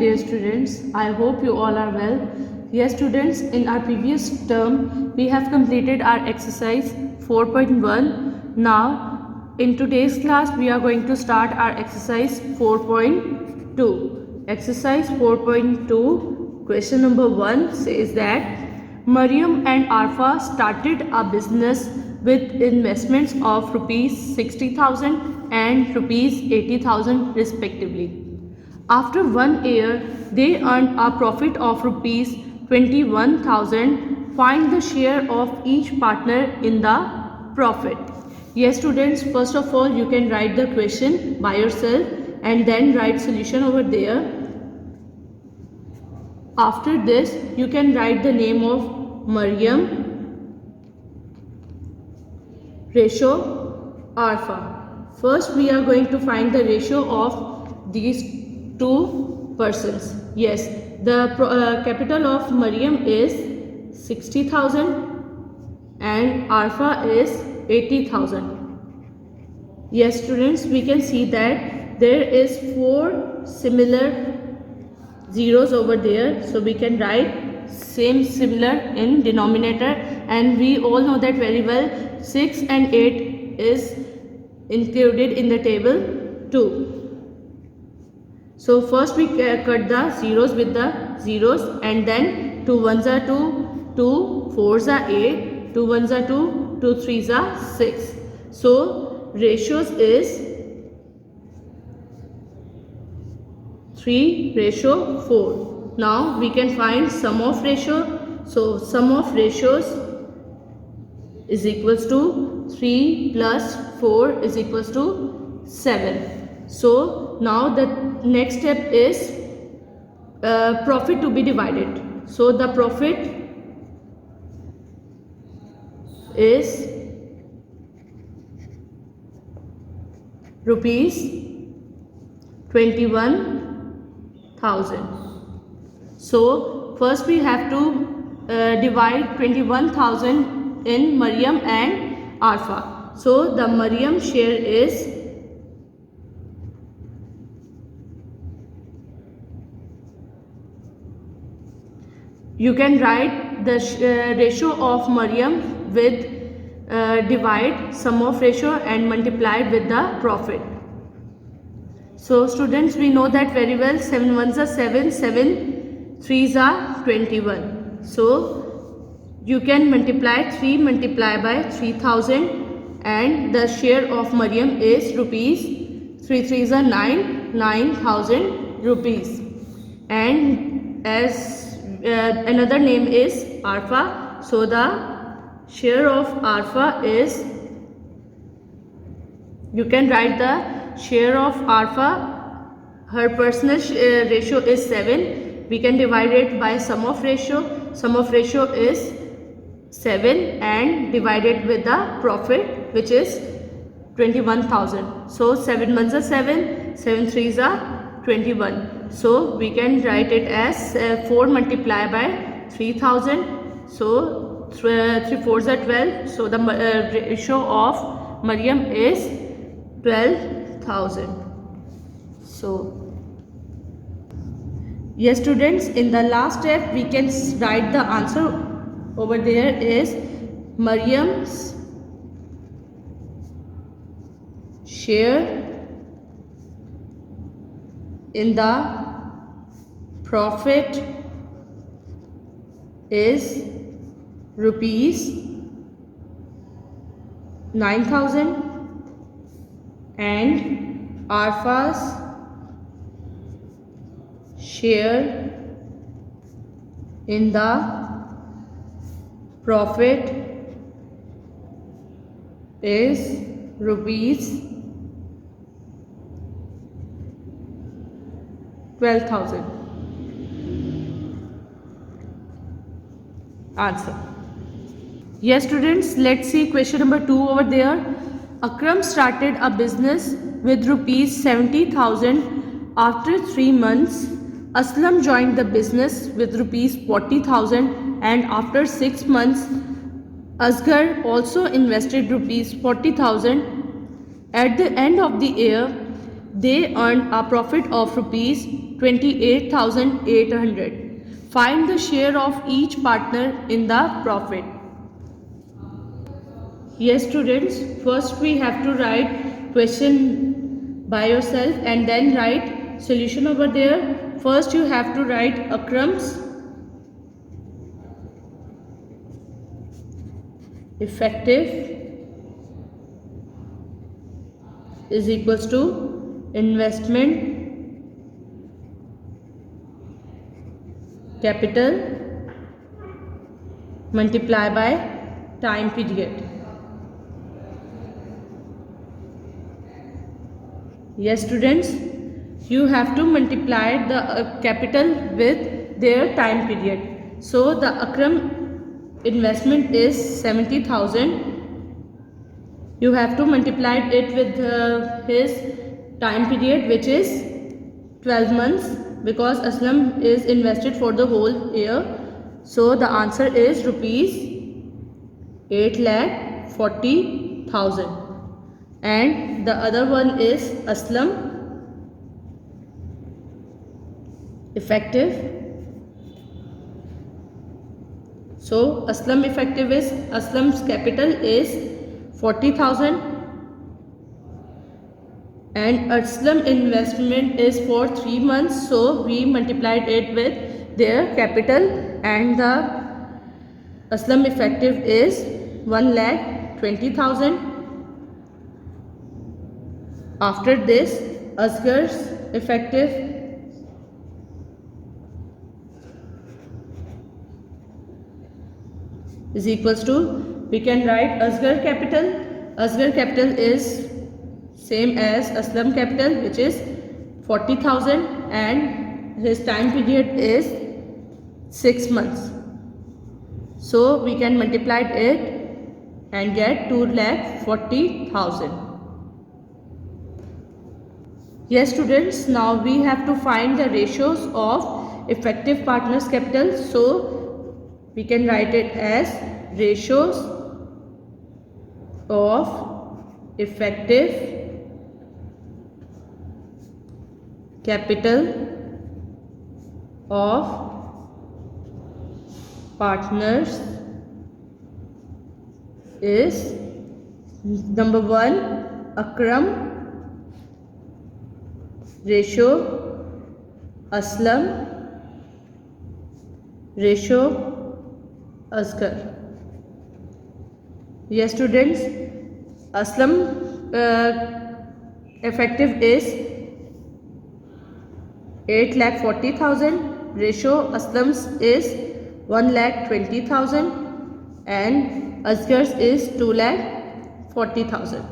dear students. I hope you all are well. Yes students, in our previous term we have completed our exercise 4.1. Now in today's class we are going to start our exercise 4.2. Exercise 4.2 question number 1 says that Mariam and Arfa started a business with investments of rupees 60,000 and rupees 80,000 respectively. After 1 year, they earned a profit of rupees 21,000. Find the share of each partner in the profit. Yes students, first of all you can write the question by yourself and then write solution over there. After this you can write the name of Mariam, ratio Arfa. First we are going to find the ratio of these two persons. Yes, the capital of Mariam is 60,000 and Arfa is 80,000. Yes students, we can see that there is 4 similar zeros over there, so we can write same similar in denominator, and we all know that very well 6 and 8 is included in the table 2. So first we cut the zeros with the zeros, and then 2 ones are 2, 2 4s are 8, 2 ones are 2, 2 3s are 6. So ratios is 3:4. Now we can find sum of ratio. So sum of ratios is equals to 3 plus 4 is equals to 7. So now the next step is profit to be divided. So the profit is rupees 21,000. So first we have to divide 21,000 in Mariam and Arfa. So the Mariam share is you can write the ratio of Mariam with divide sum of ratio and multiply with the profit. So students, we know that very well. 7 ones are 7, 7 3s are 21. So you can multiply 3 multiply by 3,000, and the share of Mariam is rupees 3 3s are 9,000 rupees. And as another name is Arfa, so the share of Arfa is, you can write the share of Arfa, her personal ratio is 7. We can divide it by sum of ratio. Sum of ratio is 7 and divided with the profit, which is 21,000. So 7 ones are 7, 7 3s are 21. So we can write it as 4 multiplied by 3,000. So 3 4s are 12. So the ratio of Mariam is 12,000. So yes students, in the last step we can write the answer over there is Mariam's share in the profit is rupees 9,000 and Arfa's share in the profit is rupees 12,000. Answer. Yes students, let's see question number 2 over there. Akram started a business with rupees 70,000. After 3 months, Aslam joined the business with rupees 40,000, and after 6 months, Asghar also invested rupees 40,000. At the end of the year, they earned a profit of rupees 28,800. Find the share of each partner in the profit. Yes students, first we have to write question by yourself and then write solution over there. First you have to write Akram's effective is equals to investment capital multiply by time period. Yes students, you have to multiply the capital with their time period. So the Akram investment is 70,000. You have to multiply it with his time period, which is 12 months, because Aslam is invested for the whole year. So the answer is rupees 8,40,000. And the other one is Aslam effective. So Aslam effective is, Aslam's capital is 40,000 and Aslam investment is for 3 months. So we multiplied it with their capital and the Aslam effective is 1,20,000. After this, Asgar's effective is equals to, we can write Asgar capital. Asgar capital is same as Aslam capital, which is 40,000 and his time period is 6 months. So we can multiply it and get 2,40,000. Yes students, now we have to find the ratios of effective partners capital. So we can write it as ratios of effective capital of partners is number 1 Akram ratio, Aslam ratio, Asgar. Yes students, Aslam effective is 8,40,000, ratio Aslam's is 1,20,000 and Asgar's is 2,40,000.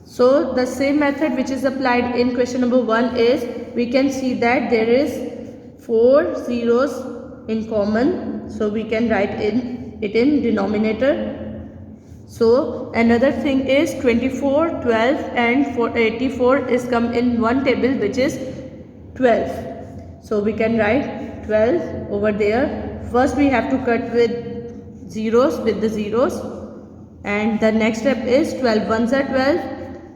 So the same method which is applied in question number 1 is, we can see that there is 4 zeros in common. So we can write it in denominator. So another thing is 24, 12 and 84 is come in one table, which is 12. So we can write 12 over there. First we have to cut with zeros with the zeros, and the next step is 12 ones are 12,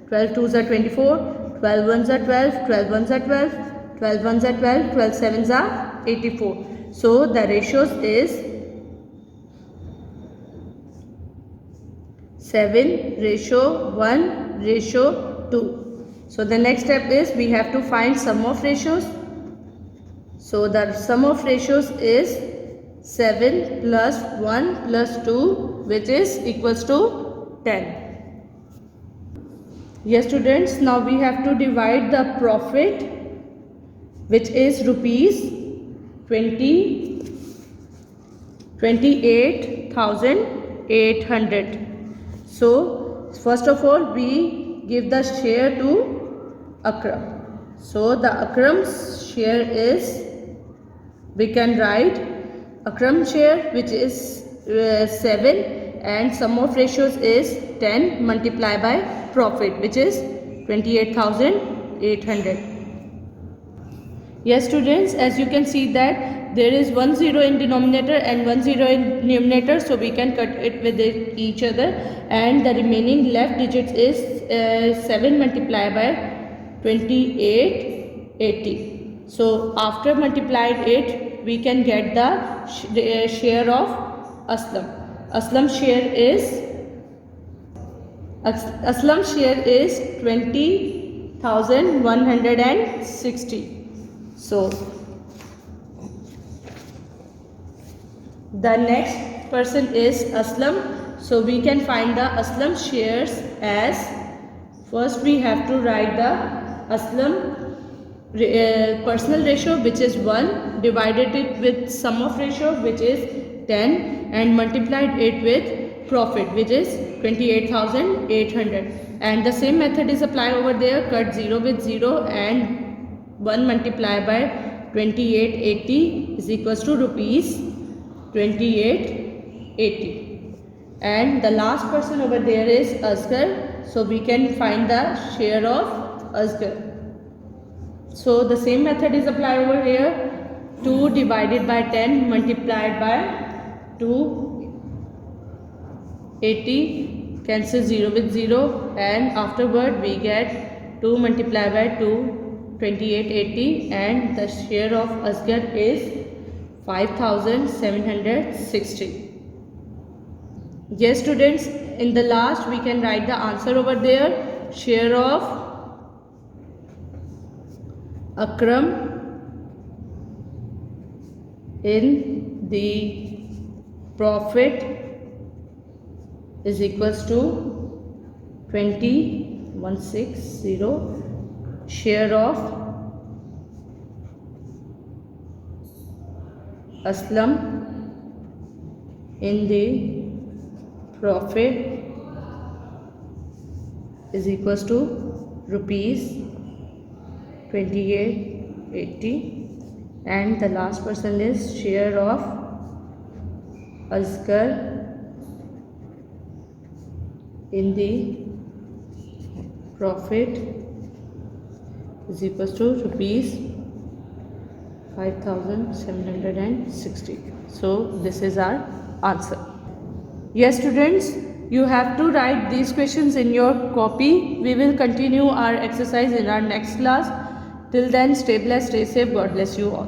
12 twos are 24, 12 ones are 12, 12 ones are 12, 12 ones are 12, 12 sevens are 84. So the ratios is 7 ratio 1 ratio 2. So the next step is we have to find sum of ratios. So the sum of ratios is 7 plus 1 plus 2, which is equals to 10. Yes students, now we have to divide the profit, which is rupees 28,800. So first of all we give the share to Akram. So the Akram's share is, we can write Akram share, which is 7, and sum of ratios is 10 multiplied by profit, which is 28,800. Yes students, as you can see that there is 1 0 in denominator and 1 0 in numerator, so we can cut it with each other, and the remaining left digits is 7 multiplied by 2880. So after multiplied it, we can get the share of Aslam. Aslam's share is 20,160. So the next person is Aslam. So we can find the Aslam shares as, first we have to write the Aslam personal ratio, which is 1, divided it with sum of ratio, which is 10, and multiplied it with profit, which is 28,800. And the same method is applied over there. Cut 0 with 0 and 1 multiplied by 2880 is equals to rupees 2880. And the last person over there is Asghar. So we can find the share of Asghar. So the same method is applied over here. 2 divided by 10 multiplied by 280, cancel 0 with 0, and afterward we get 2 multiplied by 2, 2880, and the share of Asghar is 5,760. Yes students, in the last we can write the answer over there. Share of Akram in the profit is equals to 20,160. Share of Aslam in the profit is equals to rupees 2880, and the last person is share of Asghar in the profit is equals to rupees 5,760. So this is our answer. Yes students, you have to write these questions in your copy. We will continue our exercise in our next class. Till then, stay blessed, stay safe. God bless you all.